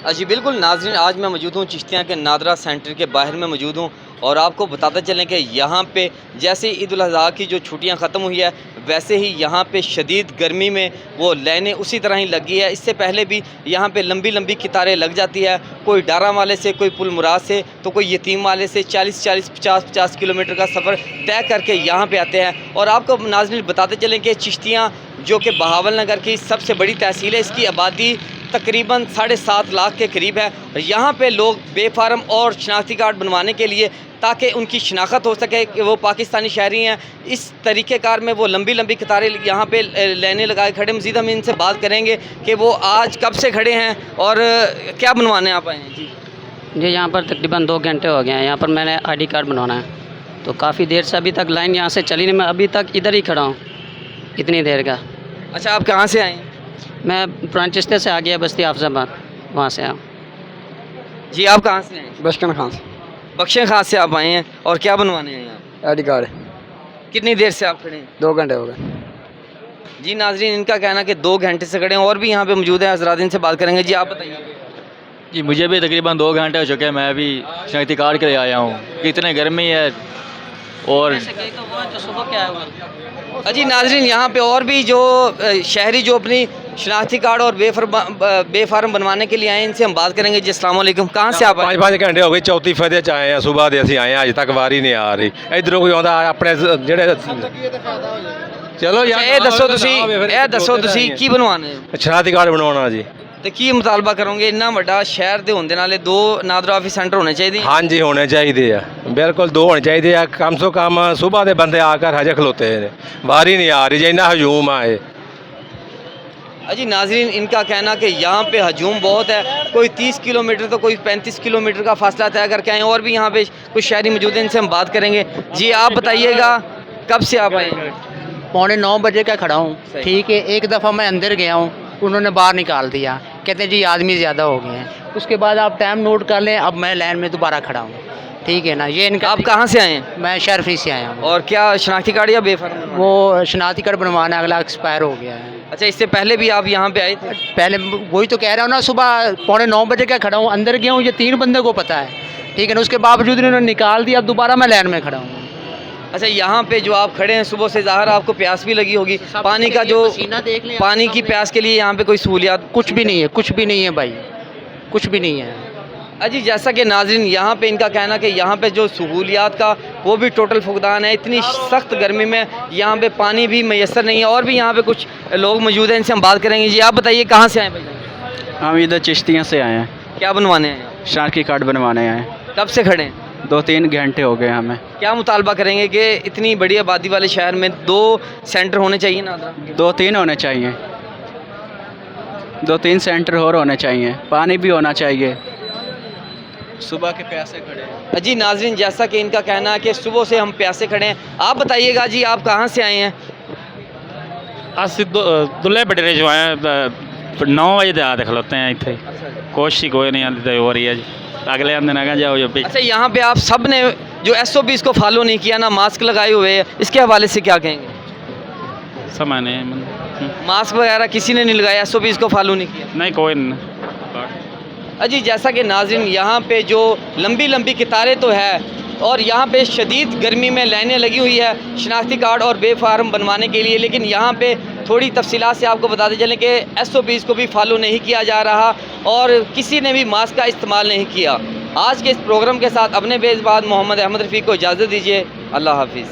जी बिल्कुल नाज़रीन, आज मैं मौजूद हूँ चिश्तियाँ के नादरा सेंटर के बाहर में मौजूद हूँ और आपको बताते चलें कि यहाँ पे जैसे ईद उल अज़हा की जो छुट्टियाँ ख़त्म हुई है, वैसे ही यहाँ पे शदीद गर्मी में वो लाइनें उसी तरह ही लगी है। इससे पहले भी यहाँ पे लंबी लंबी कतारें लग जाती है, कोई डारा वाले से, कोई पुल मुराद से, तो कोई यतीम वाले से 40-40, 50-50 किलोमीटर का सफ़र तय करके यहाँ पे आते हैं। और आपको नाज़रीन बताते चलें कि चिश्तियाँ जो कि बहावल नगर की सबसे बड़ी तहसील है, इसकी आबादी तकरीबन 7.5 लाख के करीब है। यहाँ पे लोग बेफार्म और शनाख्ती कार्ड बनवाने के लिए, ताकि उनकी शनाख्त हो सके कि वो पाकिस्तानी शहरी हैं, इस तरीक़ेकार में वो लंबी लंबी कतारें यहाँ पे लाइनें लगाए खड़े। मज़ीद हम इनसे बात करेंगे कि वो आज कब से खड़े हैं और क्या बनवाने आप आए हैं। जी यहाँ पर तकरीबन 2 घंटे हो गए हैं। यहाँ पर मैंने ID कार्ड बनवाना है, तो काफ़ी देर से अभी तक लाइन यहाँ से चली नहीं। मैं अभी तक इधर ही खड़ा हूँ इतनी देर का। अच्छा, आप कहाँ से आए हैं? मैं पुराने चिश्ते से आ गया, बस्ती हाफिजाबाद, वहाँ से आया। जी आप कहाँ से हैं? बशकन खान से। बख्शे खास से आप आए हैं और क्या बनवाने हैं यहाँ? ID card. कितनी देर से आप खड़े हैं? 2 घंटे हो गए। जी नाज़रीन, इनका कहना है कि 2 घंटे से खड़े हैं और भी यहाँ पे मौजूद हैं। हज़रात इनसे बात करेंगे। जी आप बताइए। जी मुझे भी तकरीबन 2 घंटे हो चुके हैं। मैं अभी शनाख्ती कार्ड के लिए आया हूँ। कितने गर्मी है और सुबह क्या हुआ? जी नाज़रीन, यहाँ पे और भी जो शहरी जो अपनी शनाख्ती कार्ड और बेफार्म बनवाने के लिए आए हैं, इनसे हम बात करेंगे। जी अस्सलाम वालेकुम, कहाँ से आप आए? 5 घंटे हो गए, चौथी फते च आए हैं। सुबह ਦੇ ਅਸੀਂ ਆਏ ਹਾਂ, ਅਜੇ ਤੱਕ ਵਾਰੀ ਨਹੀਂ ਆ ਰਹੀ। ਇਧਰੋਂ ਕੋਈ ਆਉਂਦਾ ਆਪਣੇ ਜਿਹੜੇ ਚਲੋ ਯਾਰ ਇਹ ਦੱਸੋ ਤੁਸੀਂ ਕੀ ਬਣਵਾਣੇ ਹੋ ਸ਼ਨਾਖਤੀ ਕਾਰਡ ਬਣਾਉਣਾ ਜੀ। ਤੇ ਕੀ ਮੁਤਾਲਬਾ ਕਰੋਗੇ? ਇੰਨਾ ਵੱਡਾ ਸ਼ਹਿਰ ਦੇ ਹੋਣ ਦੇ ਨਾਲੇ 2 ਨਾਦਰਾ ਆਫਿਸ ਸੈਂਟਰ ਹੋਣੇ ਚਾਹੀਦੇ। ਹਾਂਜੀ ਹੋਣੇ ਚਾਹੀਦੇ ਆ, ਬਿਲਕੁਲ 2 ਹੋਣੇ ਚਾਹੀਦੇ ਆ। ਕਮ ਸੋ ਕਮ ਸੁਬਹ ਦੇ ਬੰਦੇ ਆ ਕਰ ਹਜੇ ਖਲੋਤੇ ਨੇ, ਵਾਰੀ नहीं आ रही जी, इन्ना हजूम आए। अजी नाजरीन, इनका कहना कि यहाँ पे हजूम बहुत है। कोई 30 किलोमीटर तो कोई 35 किलोमीटर का फासला तय करके आए। और भी यहाँ पे कुछ शहरी मौजूद हैं, इनसे हम बात करेंगे। जी आप बताइएगा, कब से आप आए हैं? 8:45 बजे का खड़ा हूँ। ठीक है, एक दफ़ा मैं अंदर गया हूँ, उन्होंने बाहर निकाल दिया, कहते हैं जी आदमी ज़्यादा हो गए हैं। उसके बाद आप टाइम नोट कर लें, अब मैं लाइन में दोबारा खड़ा हूँ। ठीक है ना, ये इनका। आप कहाँ से आए हैं? मैं शरफी से आया हूँ। और क्या शनाख्ती कार्ड या बेफार्म? वो शनाख्ती कार्ड बनवाना अगला एक्सपायर हो गया है। अच्छा, इससे पहले भी आप यहाँ पे आए थे? पहले वही तो कह रहा हूँ ना, सुबह 8:45 बजे का खड़ा हूँ, अंदर गया हूँ, ये 3 बंदे को पता है। ठीक है ना, उसके बावजूद इन्होंने निकाल दिया, अब दोबारा मैं लाइन में खड़ा हूँ। अच्छा, यहाँ पे जो आप खड़े हैं सुबह से, ज़ाहिर आपको प्यास भी लगी होगी। पानी का जो देख लें, पानी की प्यास के लिए यहाँ पे कोई सहूलियात? कुछ भी नहीं है, कुछ भी नहीं है भाई, कुछ भी नहीं है। अजी जैसा कि नाज़रीन यहाँ पे इनका कहना कि यहाँ पे जो सहूलियात का वो भी टोटल फुकदान है। इतनी सख्त गर्मी में यहाँ पे पानी भी मैसर नहीं है। और भी यहाँ पे कुछ लोग मौजूद हैं, इनसे हम बात करेंगे। जी आप बताइए, कहाँ से आए भाई? हम इधर चिश्तियाँ से आए हैं। क्या बनवाने हैं? शनाख्ती कार्ड बनवाने आए हैं। कब से खड़े हैं? 2-3 घंटे हो गए हमें। क्या मुतालबा करेंगे कि इतनी बड़ी आबादी वाले शहर में 2 सेंटर होने चाहिए ना? 2-3 होने चाहिए, 2-3 सेंटर और होने चाहिए। पानी भी होना चाहिए। सुबह के प्यासे खड़े हैं। जी नाज़रीन, जैसा कि इनका कहना है कि सुबह से हम प्यासे खड़े हैं। आप बताइएगा जी, आप कहाँ से आए हैं? ਅਸੀਂ ਦੁੱਲੇ ਬਡੇਰੇ ਜੋ ਆਏ 9 ਵਜੇ ਦੇ ਆ ਖਲੋਤੇ हैं इतने। कोशिश कोई नहीं आती हो रही है जी, अगले आंदे ना जाओ जो। अच्छा, यहाँ पे आप सब ने जो SOPs को फॉलो नहीं किया ना, मास्क लगाए हुए हैं, इसके हवाले से क्या कहेंगे? समझ नहीं, मास्क वगैरह किसी ने नहीं लगाया, SOPs को फॉलो नहीं किया? नहीं कोई नहीं। अजी जैसा कि नाज़रीन यहाँ पे जो लंबी लंबी कतारें तो है और यहाँ पे शदीद गर्मी में लाइनें लगी हुई है शनाख्ती कार्ड और बेफार्म बनवाने के लिए। लेकिन यहाँ पे थोड़ी तफसीलात से आपको बताते चलें कि SOPs को भी फॉलो नहीं किया जा रहा और किसी ने भी मास्क का इस्तेमाल नहीं किया। आज के इस प्रोग्राम के साथ अपने बेज़बात मोहम्मद अहमद रफ़ी को इजाज़त दीजिए। अल्लाह हाफिज़।